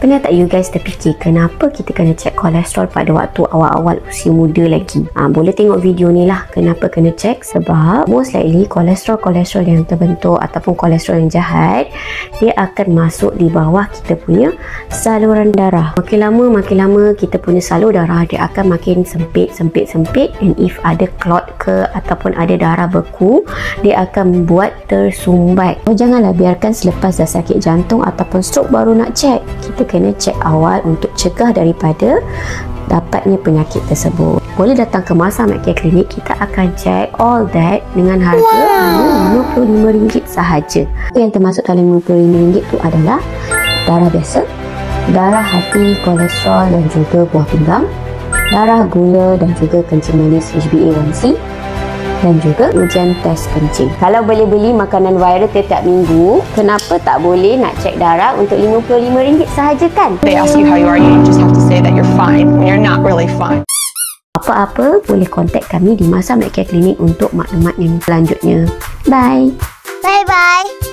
Pernah tak you guys terfikir kenapa kita kena cek kolesterol pada waktu awal-awal usia muda lagi? Boleh tengok video ni lah kenapa kena cek. Sebab most likely kolesterol yang terbentuk ataupun kolesterol yang jahat, dia akan masuk di bawah kita punya saluran darah. Makin lama kita punya salur darah dia akan makin sempit, and if ada clot ke ataupun ada darah beku, dia akan membuat tersumbat. Janganlah biarkan selepas dah sakit jantung ataupun stroke baru nak cek. Kita kena cek awal untuk cegah daripada dapatnya penyakit tersebut. Boleh datang ke Masa Medcare Clinic. Kita akan cek all that dengan harga hanya RM55 sahaja. Yang termasuk dalam RM55 itu adalah darah biasa, darah hati, kolesterol dan juga buah pinggang, darah gula dan juga kencing manis HbA1c, dan juga ujian tes kencing. Kalau boleh beli makanan viral setiap minggu, kenapa tak boleh nak cek darah untuk RM55 sahaja kan? They ask you how you are, you just have to say that you're fine when you're not really fine. Apa-apa boleh kontak kami di Masa Medcare Clinic untuk maklumat yang selanjutnya. Bye. Bye-bye.